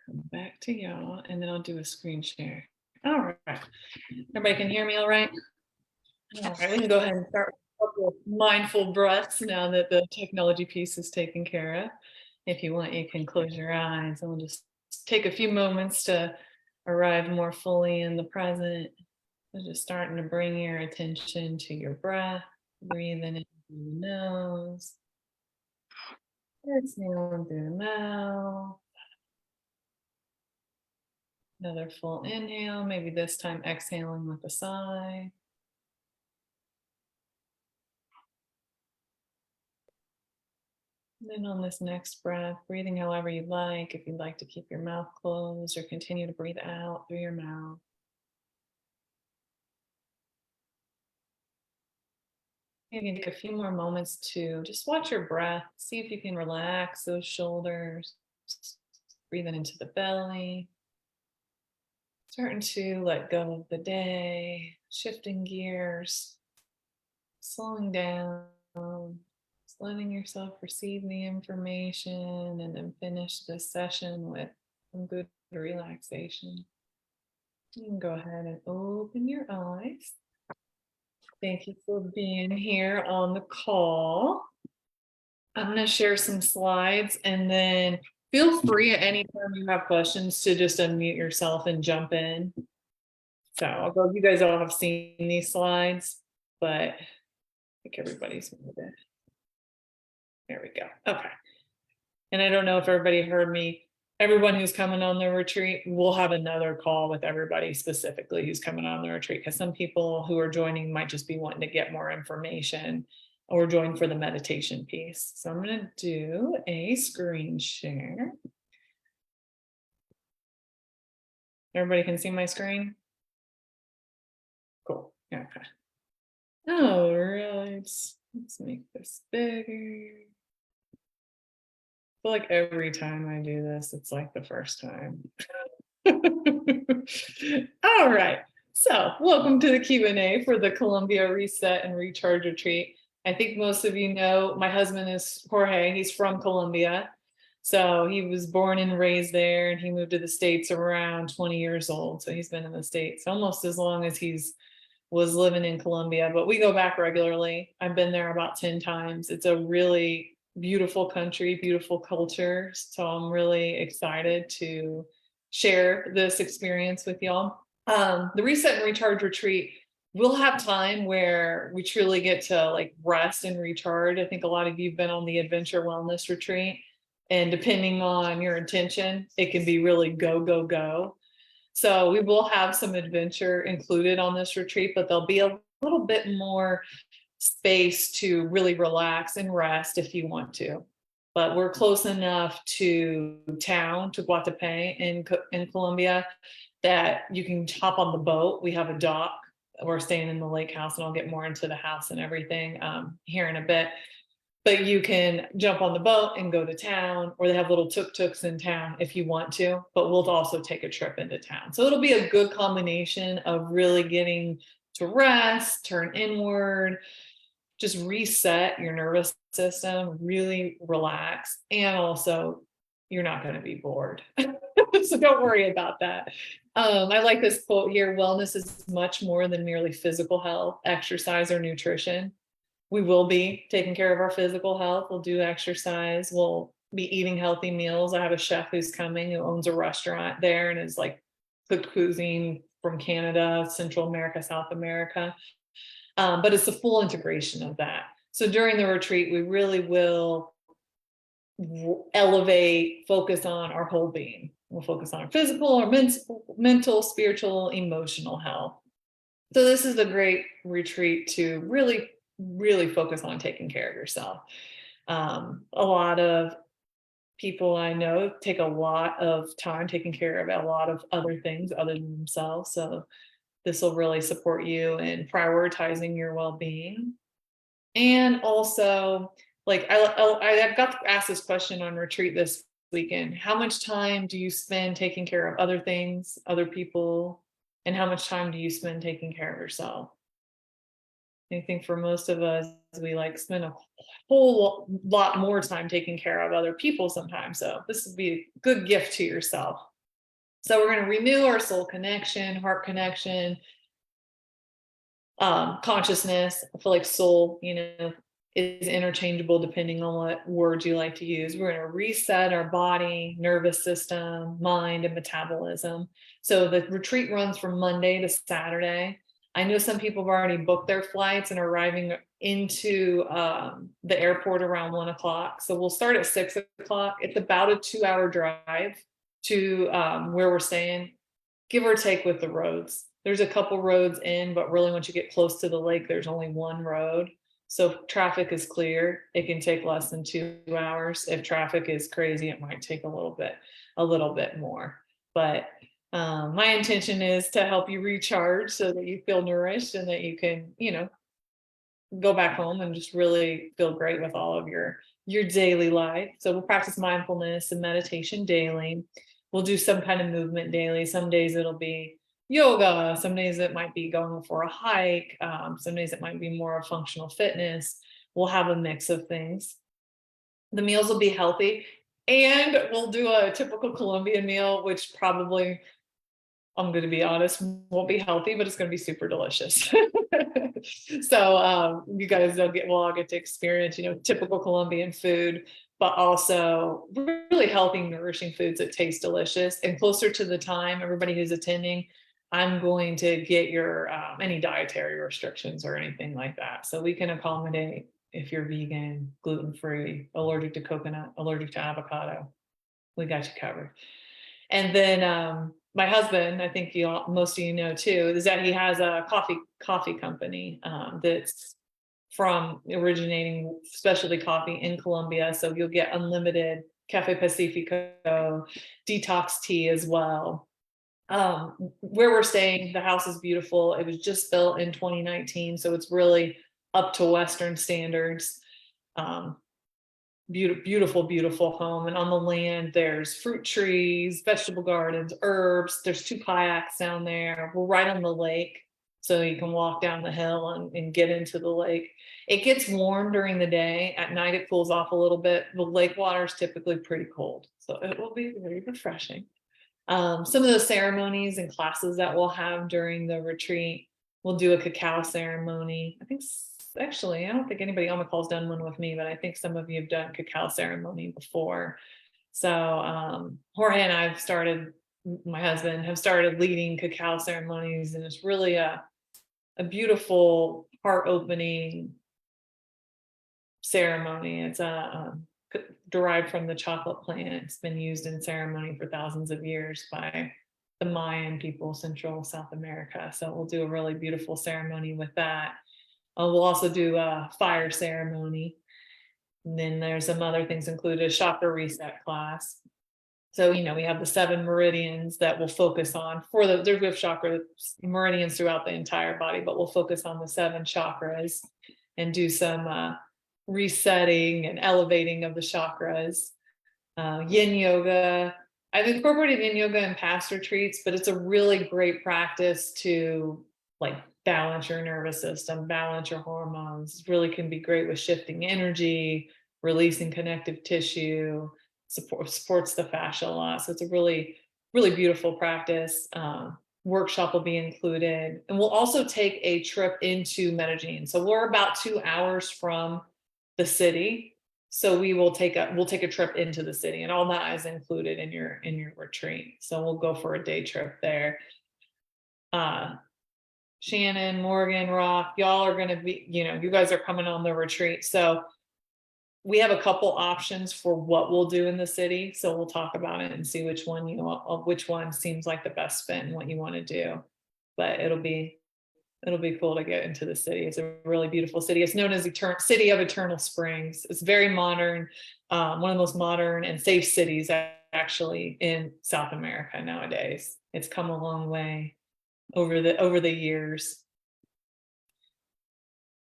Come back to y'all, and then I'll do a screen share. All right. Everybody can hear me all right? All right, we can go ahead and start with a couple of mindful breaths now that the technology piece is taken care of. If you want, you can close your eyes and we'll just take a few moments to arrive more fully in the present. So just starting to bring your attention to your breath, breathing in through the nose, exhaling through the mouth. Another full inhale, maybe this time exhaling with a sigh. And then on this next breath, breathing however you like. If you'd like to keep your mouth closed or continue to breathe out through your mouth. Maybe take a few more moments to just watch your breath. See if you can relax those shoulders. Breathing into the belly. Starting to let go of the day, shifting gears, slowing down, just letting yourself receive the information and then finish this session with some good relaxation. You can go ahead and open your eyes. Thank you for being here on the call. I'm going to share some slides and then feel free at any time you have questions to just unmute yourself and jump in. So you guys all have seen these slides, but I think everybody's moved it. There we go. Okay. And I don't know if everybody heard me. Everyone who's coming on the retreat, we'll have another call with everybody specifically who's coming on the retreat, because some people who are joining might just be wanting to get more information or join for the meditation piece. So I'm going to do a screen share. Everybody can see my screen? Cool. Okay. All right. Let's make this bigger. I feel like every time I do this, it's like the first time. All right. So welcome to the Q&A for the Colombia Reset and Recharge Retreat. I think most of you know my husband is Jorge. He's from Colombia. So he was born and raised there, and he moved to the States around 20 years old. So he's been in the States almost as long as was living in Colombia, but we go back regularly. I've been there about 10 times. It's a really beautiful country, beautiful culture. So I'm really excited to share this experience with y'all. The Reset and Recharge Retreat, we'll have time where we truly get to like rest and recharge. I think a lot of you have been on the Adventure Wellness Retreat, and depending on your intention, it can be really go, go, go. So we will have some adventure included on this retreat, but there'll be a little bit more space to really relax and rest if you want to. But we're close enough to Guatapé in Colombia, that you can hop on the boat. We have a dock. We're staying in the lake house, and I'll get more into the house and everything here in a bit. But you can jump on the boat and go to town, or they have little tuk-tuks in town if you want to, but we'll also take a trip into town. So it'll be a good combination of really getting to rest, turn inward, just reset your nervous system, really relax, and also you're not going to be bored. So don't worry about that. I like this quote here: wellness is much more than merely physical health, exercise, or nutrition. We will be taking care of our physical health. We'll do exercise. We'll be eating healthy meals. I have a chef who's coming who owns a restaurant there and is like cooked cuisine from Canada, Central America, South America. But it's the full integration of that. So during the retreat, we really will elevate, focus on our whole being. We'll focus on our physical, our mental, spiritual, emotional health. So this is a great retreat to really focus on taking care of yourself. A lot of people I know take a lot of time taking care of a lot of other things other than themselves. So this will really support you in prioritizing your well-being. And also, like I got to ask this question on retreat this weekend: how much time do you spend taking care of other things, other people, and how much time do you spend taking care of yourself? I think for most of us, we like spend a whole lot more time taking care of other people sometimes. So this would be a good gift to yourself So we're going to renew our soul connection, heart connection, consciousness. I feel like soul, is interchangeable depending on what words you like to use. We're going to reset our body, nervous system, mind, and metabolism. So the retreat runs from Monday to Saturday. I know some people have already booked their flights and are arriving into the airport around 1 o'clock. So we'll start at 6 o'clock. It's about a 2-hour drive to where we're staying, give or take with the roads. There's a couple roads in, but really once you get close to the lake, there's only one road. So if traffic is clear, it can take less than 2 hours. If traffic is crazy, it might take a little bit more. But my intention is to help you recharge so that you feel nourished and that you can, go back home and just really feel great with all of your daily life. So we'll practice mindfulness and meditation daily. We'll do some kind of movement daily. Some days it'll be yoga. Some days it might be going for a hike. Some days it might be more of functional fitness. We'll have a mix of things. The meals will be healthy, and we'll do a typical Colombian meal, which probably, I'm going to be honest, won't be healthy, but it's going to be super delicious. So you guys will all get to experience, typical Colombian food, but also really healthy, nourishing foods that taste delicious. And closer to the time, everybody who's attending, I'm going to get your any dietary restrictions or anything like that. So we can accommodate if you're vegan, gluten-free, allergic to coconut, allergic to avocado. We got you covered. And then my husband, I think most of you know too, is that he has a coffee company that's from originating specialty coffee in Colombia. So you'll get unlimited Cafe Pacifico, detox tea as well. Where we're staying, the house is beautiful. It was just built in 2019, so it's really up to Western standards. Beautiful home. And on the land, there's fruit trees, vegetable gardens, herbs. There's 2 kayaks down there. We're right on the lake, so you can walk down the hill and get into the lake. It gets warm during the day. At night, it cools off a little bit. The lake water is typically pretty cold, so it will be very refreshing. Some of those ceremonies and classes that we'll have during the retreat, we'll do a cacao ceremony. Actually, I don't think anybody on the call's done one with me, but I think some of you have done cacao ceremony before. So Jorge and my husband have started leading cacao ceremonies, and it's really a beautiful, heart-opening ceremony. It's derived from the chocolate plant. It's been used in ceremony for thousands of years by the Mayan people, Central South America. So we'll do a really beautiful ceremony with that. We'll also do a fire ceremony. And then there's some other things included, a chakra reset class. So, we have the 7 meridians that we'll focus on we have chakra meridians throughout the entire body, but we'll focus on the 7 chakras and do some resetting and elevating of the chakras. Yin yoga. I've incorporated yin yoga in past retreats, but it's a really great practice to balance your nervous system, balance your hormones. It really can be great with shifting energy, releasing connective tissue, supports the fascia a lot. So it's a really, really beautiful practice. Workshop will be included. And we'll also take a trip into Medellin. So we're about 2 hours from the city. So we'll take a trip into the city, and all that is included in your retreat. So we'll go for a day trip there. Shannon, Morgan, Rock, y'all are going to be, you guys are coming on the retreat. So we have a couple options for what we'll do in the city. So we'll talk about it and see which one seems like the best fit and what you want to do. But it'll be cool to get into the city. It's a really beautiful city. It's known as City of Eternal Springs. It's very modern, one of the most modern and safe cities actually in South America nowadays. It's come a long way over the years.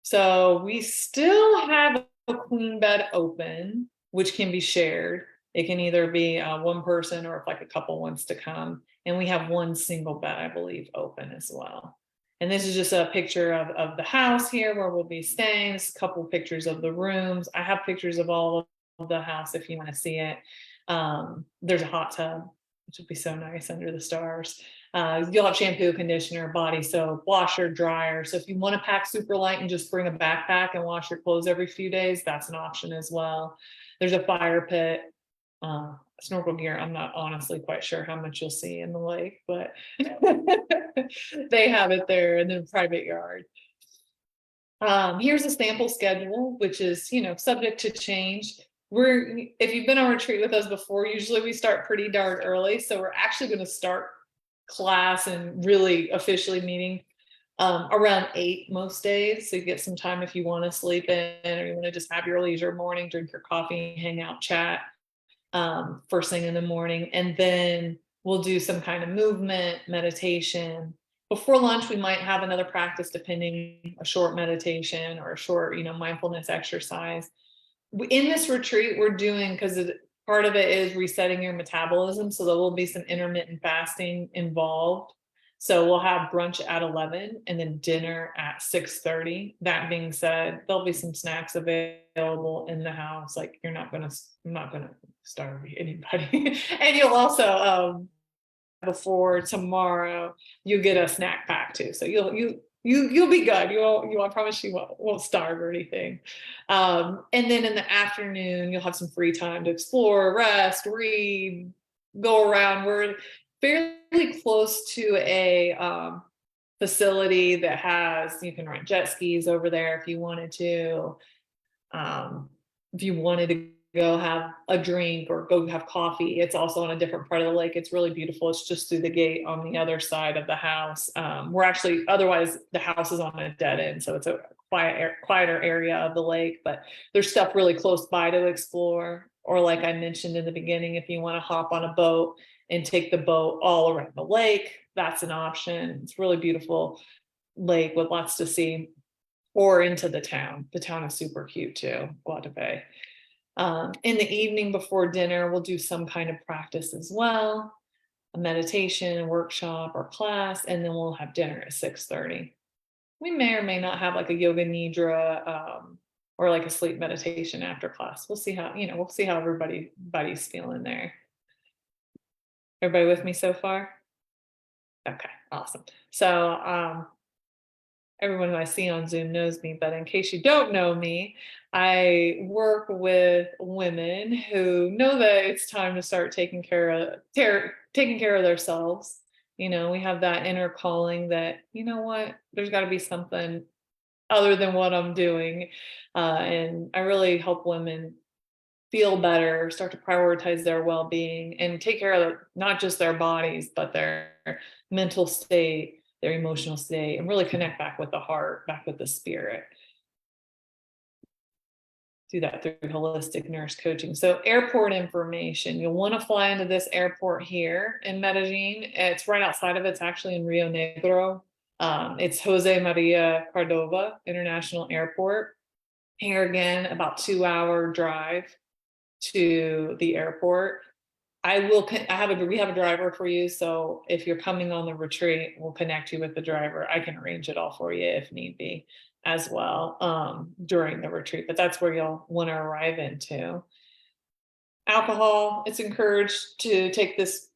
So we still have a queen bed open, which can be shared. It can either be one person or if a couple wants to come. And we have one single bed, I believe, open as well. And this is just a picture of the house here where we'll be staying. This is a couple of pictures of the rooms. I have pictures of all of the house if you want to see it. There's a hot tub. which would be so nice under the stars. You'll have shampoo, conditioner, body soap, washer, dryer. So if you want to pack super light and just bring a backpack and wash your clothes every few days, that's an option as well. There's a fire pit, snorkel gear. I'm not honestly quite sure how much you'll see in the lake, but they have it there in the private yard. Here's a sample schedule, which is, subject to change. If you've been on retreat with us before, usually we start pretty darn early. So we're actually going to start class and really officially meeting around 8 most days. So you get some time if you want to sleep in, or you want to just have your leisure morning, drink your coffee, hang out, chat first thing in the morning. And then we'll do some kind of movement, meditation. Before lunch, we might have another practice, depending, a short meditation or a short, mindfulness exercise. In this retreat, we're doing, because part of it is resetting your metabolism. So there will be some intermittent fasting involved. So we'll have brunch at 11 and then dinner at 6:30. That being said, there'll be some snacks available in the house. Like I'm not going to starve anybody. And you'll also, before tomorrow, you get a snack pack too. So you'll be good. I promise you won't starve or anything. And then in the afternoon, you'll have some free time to explore, rest, read, go around. We're fairly close to a facility that you can rent jet skis over there if you wanted to. If you wanted to go have a drink or go have coffee, it's also on a different part of the lake. It's really beautiful. It's just through the gate on the other side of the house. Otherwise the house is on a dead end, so it's a quieter area of the lake, but there's stuff really close by to explore. Or like I mentioned in the beginning, if you want to hop on a boat and take the boat all around the lake, that's an option. It's really beautiful lake with lots to see. Or into the town. The town is super cute too, Guatapé. In the evening before dinner, we'll do some kind of practice as well, a meditation, workshop, or class, and then we'll have dinner at 6:30. We may or may not have like a yoga nidra or like a sleep meditation after class. We'll see how everybody's feeling there. Everybody with me so far? Okay, awesome. So everyone who I see on Zoom knows me, but in case you don't know me, I work with women who know that it's time to start taking care of themselves. We have that inner calling that, there's got to be something other than what I'm doing. And I really help women feel better, start to prioritize their well-being, and take care of not just their bodies, but their mental state, their emotional state, and really connect back with the heart, back with the spirit. Do that through holistic nurse coaching. So airport information, you'll want to fly into this airport here in Medellin. It's right outside of it's actually in Rio Negro. It's Jose Maria Cordova International Airport. Here again, about 2-hour drive to the airport. We have a driver for you. So if you're coming on the retreat, we'll connect you with the driver. I can arrange it all for you if need be as well during the retreat, but that's where you'll want to arrive into. Alcohol, it's encouraged to take this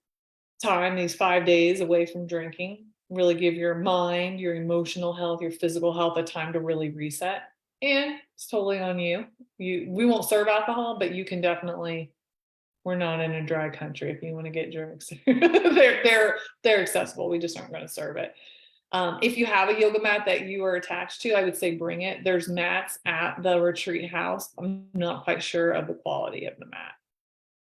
time, these 5 days away from drinking, really give your mind, your emotional health, your physical health a time to really reset. And it's totally on you. We won't serve alcohol, but you can definitely. We're not in a dry country. If you want to get drinks, they're accessible. We just aren't going to serve it. If you have a yoga mat that you are attached to, I would say bring it. There's mats at the retreat house. I'm not quite sure of the quality of the mat,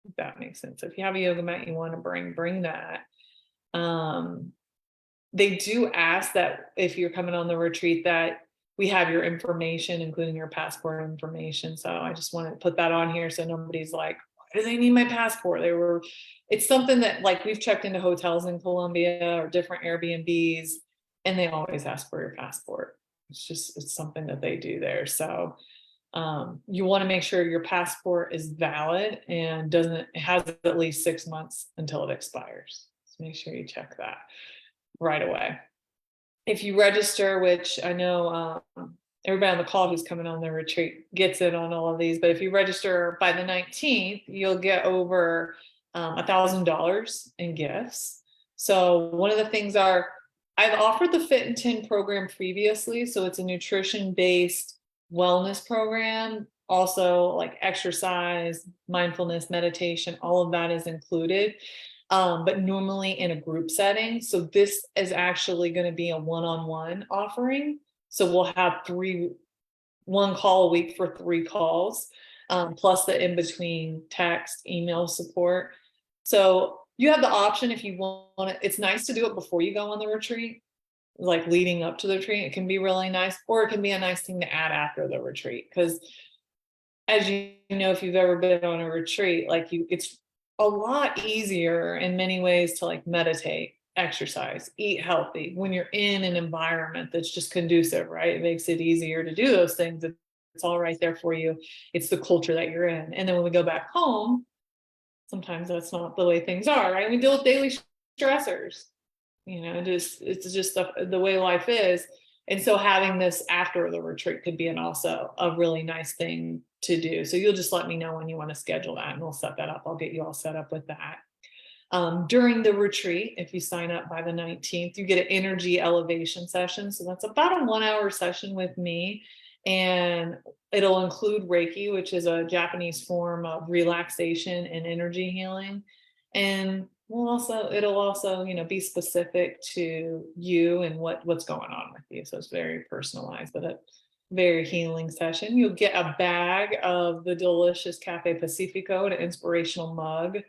if that makes sense. If you have a yoga mat you want to bring that. They do ask that if you're coming on the retreat that we have your information, including your passport information. So I just want to put that on here so nobody's like, why do they need my passport? It's something that, like, we've checked into hotels in Colombia or different Airbnbs, and they always ask for your passport. It's something that they do there. So you want to make sure your passport is valid and it has at least 6 months until it expires. So make sure you check that right away. If you register, which I know everybody on the call who's coming on the retreat gets in on all of these, but if you register by the 19th, you'll get over $1,000 in gifts. So one of the things I've offered the Fit and 10 program previously. So it's a nutrition-based wellness program. Also like exercise, mindfulness, meditation, all of that is included. But normally in a group setting. So this is actually going to be a one-on-one offering. So we'll have one call a week for 3 calls, plus the in-between text, email support. So you have the option if you want it. It's nice to do it before you go on the retreat, like leading up to the retreat. It can be really nice, or it can be a nice thing to add after the retreat. Because as you know, if you've ever been on a retreat, like it's a lot easier in many ways to like meditate, exercise, eat healthy when you're in an environment that's just conducive, right? It makes it easier to do those things. It's all right there for you. It's the culture that you're in. And then when we go back home, sometimes that's not the way things are, right? We deal with daily stressors, it's just the way life is. And so having this after the retreat could be also a really nice thing to do. So you'll just let me know when you want to schedule that and we'll set that up. I'll get you all set up with that. During the retreat, if you sign up by the 19th, you get an energy elevation session. So that's about a 1-hour session with me. And it'll include Reiki, which is a Japanese form of relaxation and energy healing. And it'll also, be specific to you and what's going on with you. So it's very personalized, but a very healing session. You'll get a bag of the delicious Cafe Pacifico, an inspirational mug.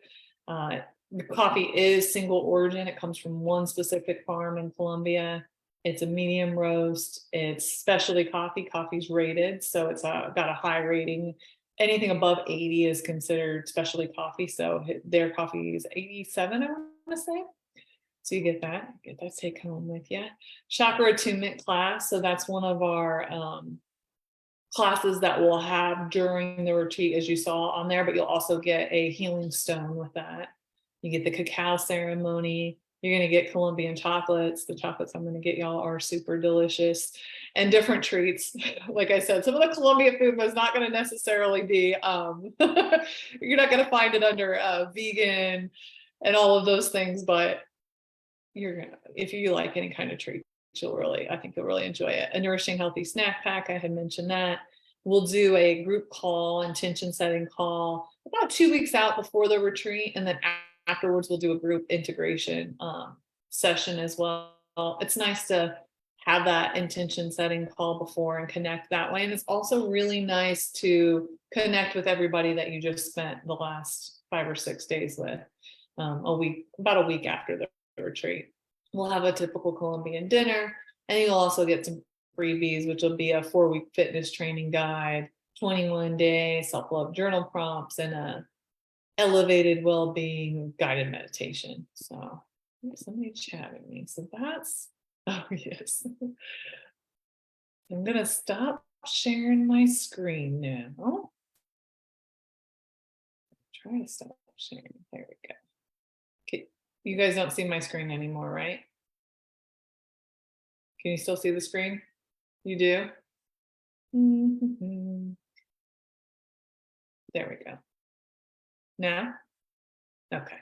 The coffee is single origin. It comes from one specific farm in Colombia. It's a medium roast. It's specialty coffee. Coffee's rated, so it's got a high rating. Anything above 80 is considered specialty coffee. So their coffee is 87, I want to say. So you get that take home with you. Chakra attunement class. So that's one of our classes that we'll have during the retreat, as you saw on there, but you'll also get a healing stone with that. You get the cacao ceremony. You're going to get Colombian chocolates. The chocolates I'm going to get y'all are super delicious and different treats. Like I said, some of the Colombian food was not going to necessarily be, you're not going to find it under vegan and all of those things, but if you like any kind of treat, I think you'll really enjoy it. A nourishing, healthy snack pack. I had mentioned that. We'll do a group call, intention setting call about 2 weeks out before the retreat. And then afterwards, we'll do a group integration session as well. It's nice to have that intention setting call before and connect that way. And it's also really nice to connect with everybody that you just spent the last 5 or 6 days with about a week after the retreat. We'll have a typical Colombian dinner, and you'll also get some freebies, which will be a 4-week fitness training guide, 21-day self-love journal prompts, and a elevated well-being guided meditation. So somebody chatting me. So oh yes. I'm gonna stop sharing my screen now. Try to stop sharing. There we go. Okay. You guys don't see my screen anymore, right? Can you still see the screen? You do? Mm-hmm. There we go. Now? Okay.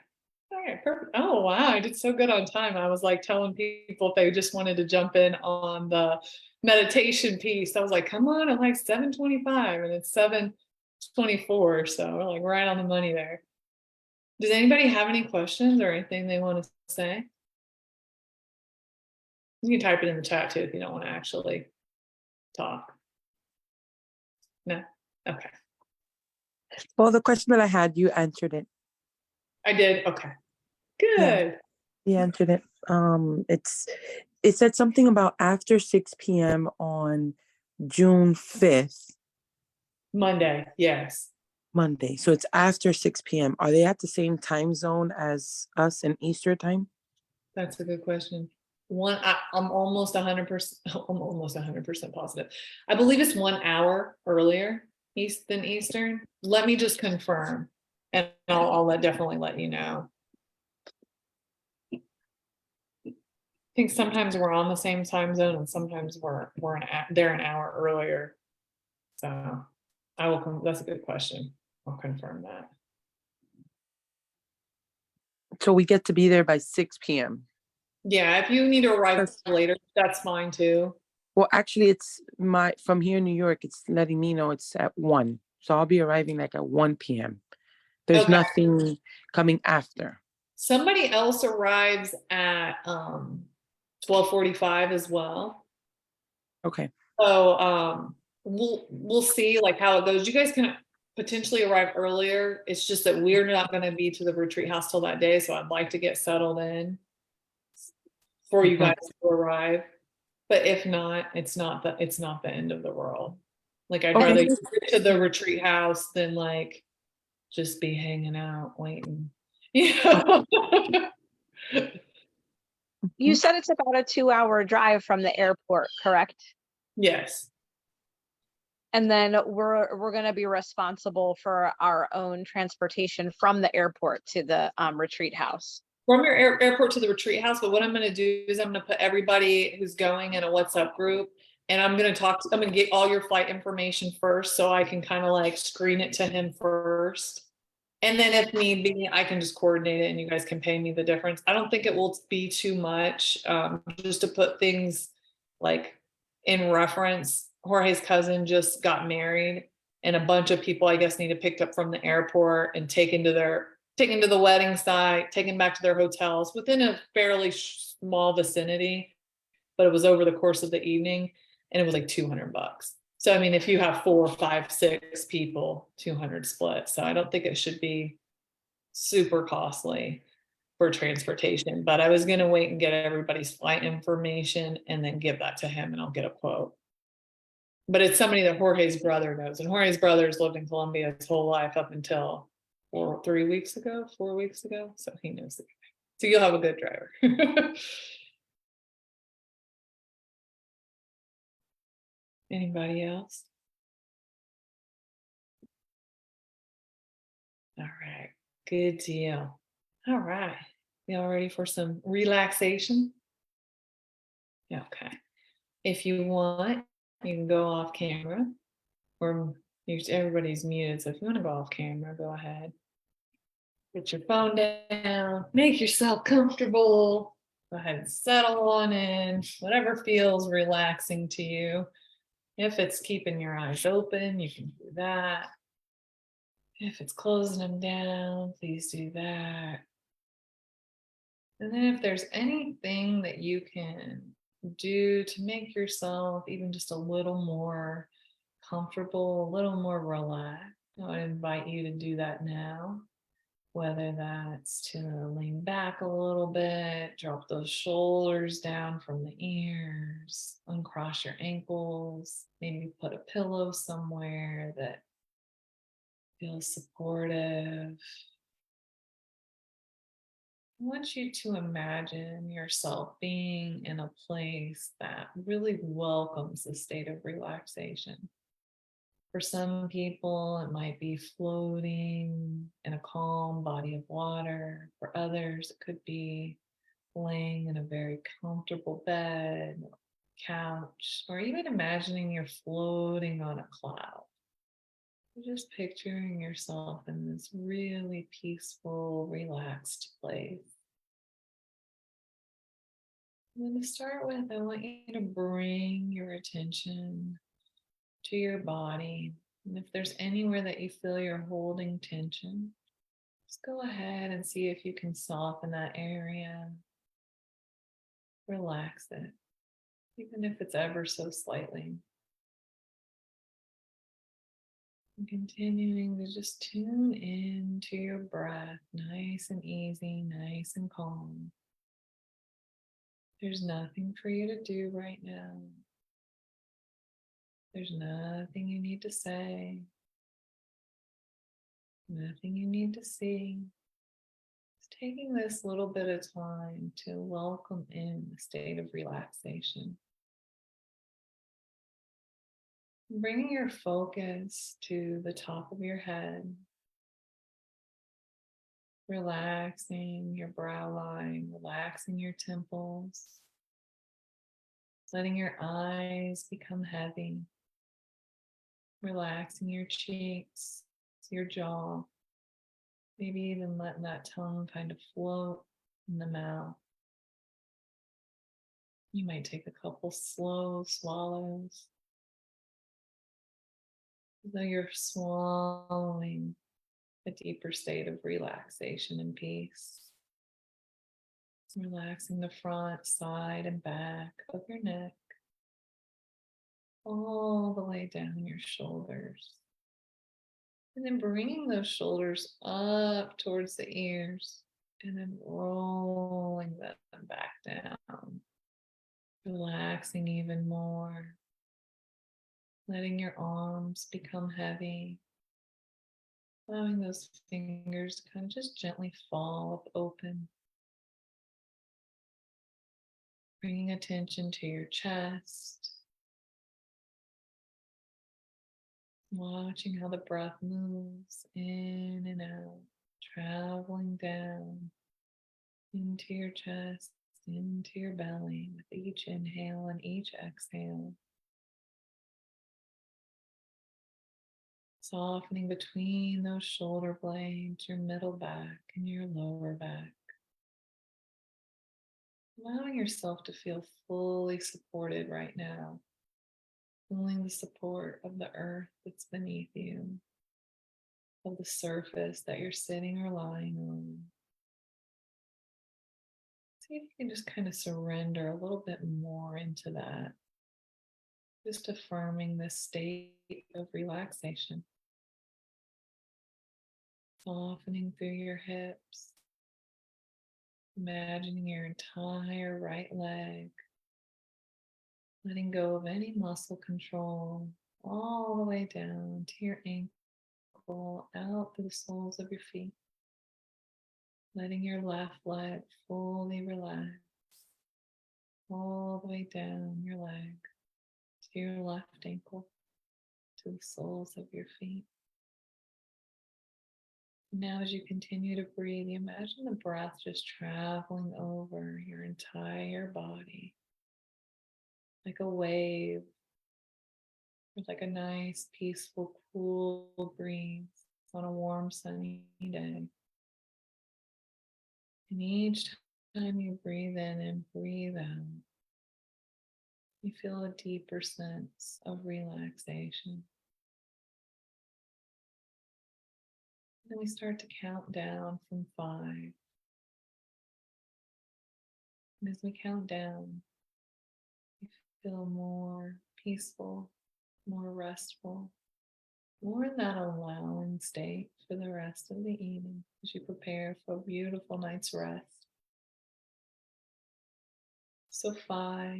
All right, perfect. Oh, wow. I did so good on time. I was like telling people if they just wanted to jump in on the meditation piece. I was like, come on, at like 7:25 and it's 7:24. So we're like right on the money there. Does anybody have any questions or anything they want to say? You can type it in the chat too if you don't want to actually talk. No? Okay. Well, the question that I had, you answered it. I did? Okay. Good. Yeah, you answered it. It said something about after 6 p.m. on June 5th. Monday, yes. Monday. So it's after 6 p.m. Are they at the same time zone as us in Eastern time? That's a good question. I'm almost 100%. I'm almost 100% positive. I believe it's 1 hour earlier than Eastern. Let me just confirm, and I'll definitely let you know. I think sometimes we're on the same time zone, and sometimes they're an hour earlier. So I will. That's a good question. I'll confirm that. So we get to be there by 6 p.m. Yeah, if you need to arrive later, that's fine too. Well, actually, it's from here in New York, it's letting me know it's at 1. So I'll be arriving like at 1 p.m. There's Okay. nothing coming after. Somebody else arrives at 12:45 as well. Okay. So we'll see like how it goes. You guys can potentially arrive earlier. It's just that we're not going to be to the retreat house till that day. So I'd like to get settled in for you Mhm. guys to arrive. But if not, it's not the end of the world. Like I'd Okay. rather you get to the retreat house than like just be hanging out waiting. You know? You Mhm. said it's about a 2-hour drive from the airport, correct? Yes. And then we're going to be responsible for our own transportation from the airport to the retreat house. From your airport to the retreat house. But what I'm going to do is I'm going to put everybody who's going in a WhatsApp group, and I'm going to get all your flight information first, so I can kind of like screen it to him first. And then if need be, I can just coordinate it and you guys can pay me the difference. I don't think it will be too much. Just to put things like in reference, Jorge's cousin just got married, and a bunch of people, I guess, need to picked up from the airport and taken to the wedding site, taken back to their hotels within a fairly small vicinity. But it was over the course of the evening, and it was like $200. So, I mean, if you have 4, 5, 6 people, 200 split. So I don't think it should be super costly for transportation, but I was going to wait and get everybody's flight information and then give that to him and I'll get a quote. But it's somebody that Jorge's brother knows, and Jorge's brother's lived in Colombia his whole life up until 4 weeks ago. So he knows the guy. So you'll have a good driver. Anybody else? All right, good deal. All right, y'all ready for some relaxation? Okay. If you want, you can go off camera, or everybody's muted. So if you want to go off camera, go ahead. Put your phone down, make yourself comfortable. Go ahead and settle on in, whatever feels relaxing to you. If it's keeping your eyes open, you can do that. If it's closing them down, please do that. And then if there's anything that you can do to make yourself even just a little more comfortable, a little more relaxed, I would invite you to do that now. Whether that's to lean back a little bit, drop those shoulders down from the ears, uncross your ankles, maybe put a pillow somewhere that feels supportive. I want you to imagine yourself being in a place that really welcomes the state of relaxation. For some people, it might be floating in a calm body of water. For others, it could be laying in a very comfortable bed, couch, or even imagining you're floating on a cloud. Just picturing yourself in this really peaceful, relaxed place. And then to start with, I want you to bring your attention to your body. And if there's anywhere that you feel you're holding tension, just go ahead and see if you can soften that area. Relax it, even if it's ever so slightly. And continuing to just tune in to your breath, nice and easy, nice and calm. There's nothing for you to do right now. There's nothing you need to say, nothing you need to see. Just taking this little bit of time to welcome in the state of relaxation. Bringing your focus to the top of your head, relaxing your brow line, relaxing your temples, letting your eyes become heavy, relaxing your cheeks, your jaw, Maybe even letting that tongue kind of float in the mouth. You might take a couple slow swallows, as though you're swallowing a deeper state of relaxation and peace. Relaxing the front, side, and back of your neck, all the way down your shoulders. And then bringing those shoulders up towards the ears and then rolling them back down. Relaxing even more. Letting your arms become heavy. Allowing those fingers to kind of just gently fall up open. Bringing attention to your chest. Watching how the breath moves in and out, traveling down into your chest, into your belly with each inhale and each exhale. Softening between those shoulder blades, your middle back and your lower back. Allowing yourself to feel fully supported right now. Feeling the support of the earth that's beneath you, of the surface that you're sitting or lying on. See if you can just kind of surrender a little bit more into that. Just affirming this state of relaxation. Softening through your hips. Imagining your entire right leg. Letting go of any muscle control all the way down to your ankle, out through the soles of your feet. Letting your left leg fully relax all the way down your leg to your left ankle, to the soles of your feet. Now, as you continue to breathe, you imagine the breath just traveling over your entire body like a wave, or like a nice, peaceful, cool breeze on a warm, sunny day. And each time you breathe in and breathe out, you feel a deeper sense of relaxation. And then we start to count down from 5. And as we count down, you feel more peaceful, more restful, more in that allowing state for the rest of the evening as you prepare for a beautiful night's rest. So 5,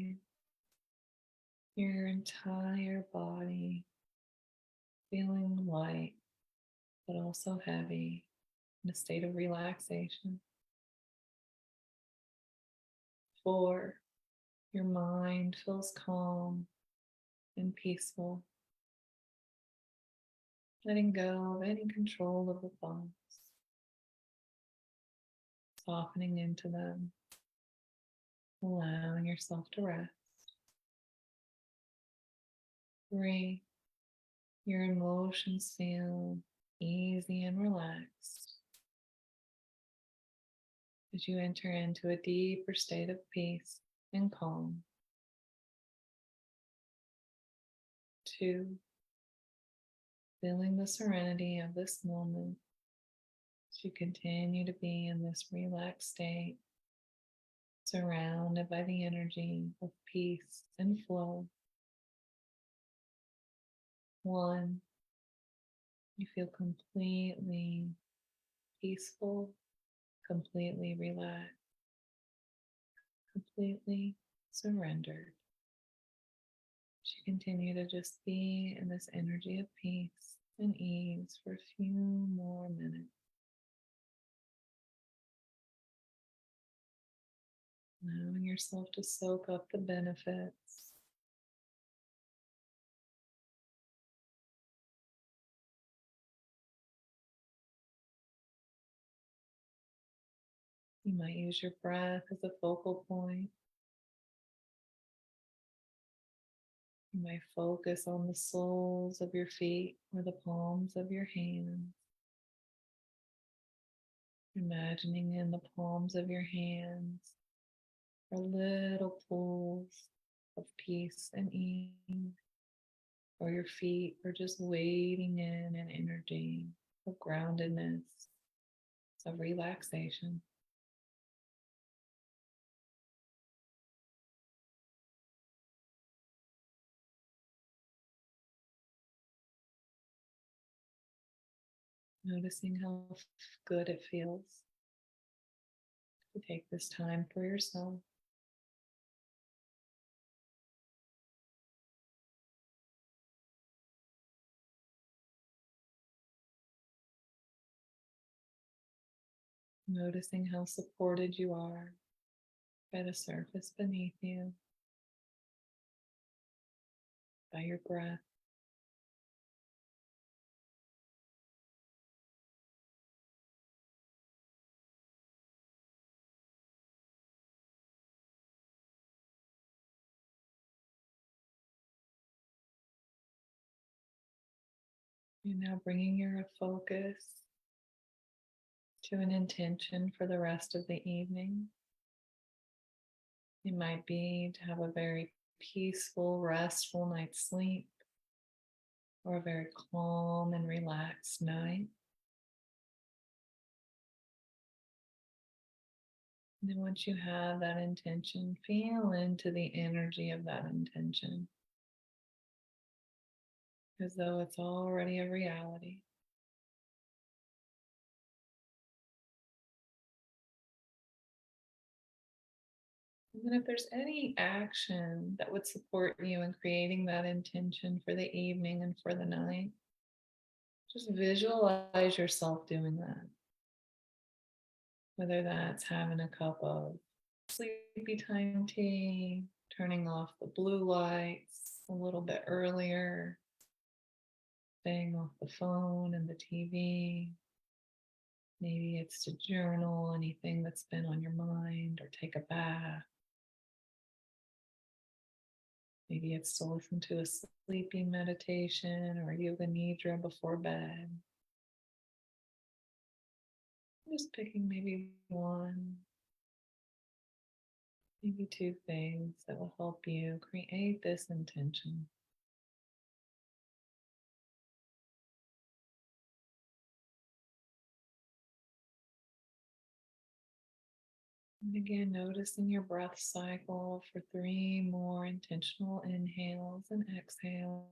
your entire body feeling light, but also heavy, in a state of relaxation. 4, your mind feels calm and peaceful, letting go of any control of the thoughts, softening into them, allowing yourself to rest. 3, your emotions feel easy and relaxed as you enter into a deeper state of peace and calm. 2, feeling the serenity of this moment as you continue to be in this relaxed state, surrounded by the energy of peace and flow. 1, you feel completely peaceful, completely relaxed, completely surrendered. As you continue to just be in this energy of peace and ease for a few more minutes. Allowing yourself to soak up the benefits. You might use your breath as a focal point. You might focus on the soles of your feet or the palms of your hands. Imagining in the palms of your hands are little pools of peace and ease, or your feet are just wading in an energy of groundedness, of relaxation. Noticing how good it feels to take this time for yourself. Noticing how supported you are by the surface beneath you, by your breath. You're now bringing your focus to an intention for the rest of the evening. It might be to have a very peaceful, restful night's sleep, or a very calm and relaxed night. And then once you have that intention, feel into the energy of that intention as though it's already a reality. And then if there's any action that would support you in creating that intention for the evening and for the night, just visualize yourself doing that. Whether that's having a cup of sleepy time tea, turning off the blue lights a little bit earlier, staying off the phone and the TV. Maybe it's to journal anything that's been on your mind or take a bath. Maybe it's to listen to a sleeping meditation or yoga nidra before bed. Just picking maybe one, maybe two things that will help you create this intention. And again, noticing your breath cycle for 3 more intentional inhales and exhales.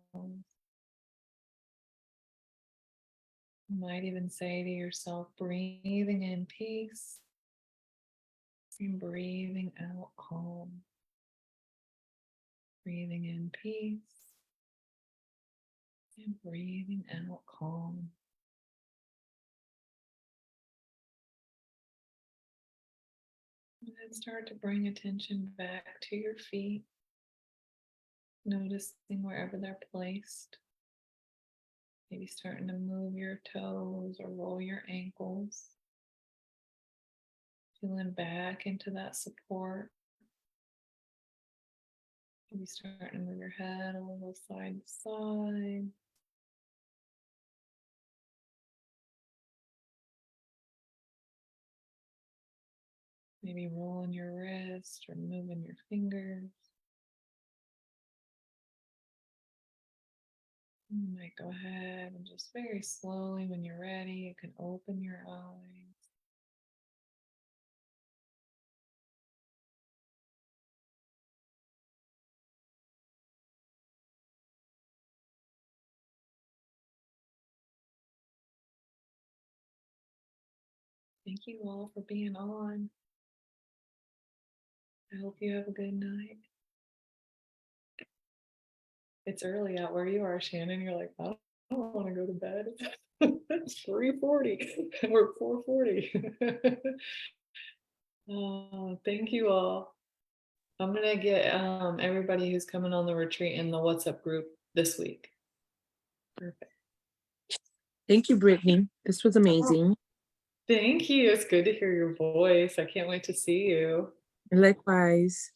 You might even say to yourself, breathing in peace and breathing out calm. Breathing in peace and breathing out calm. And then start to bring attention back to your feet, noticing wherever they're placed. Maybe starting to move your toes or roll your ankles. Feeling back into that support. Maybe starting to move your head a little side to side. Maybe rolling your wrist or moving your fingers. You might go ahead and just very slowly, when you're ready, you can open your eyes. Thank you all for being on. I hope you have a good night. It's early out where you are, Shannon. You're like, I don't want to go to bed. It's 3:40. We're 4:40. Thank you all. I'm gonna get everybody who's coming on the retreat in the WhatsApp group this week. Perfect. Thank you, Brittany. This was amazing. Thank you. It's good to hear your voice. I can't wait to see you. Likewise.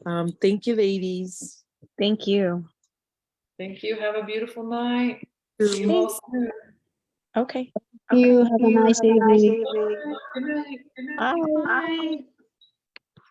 Thank you, ladies. Thank you. Thank you. Have a beautiful night. See you all soon. Okay. You have a nice evening. Good night. Bye. Bye.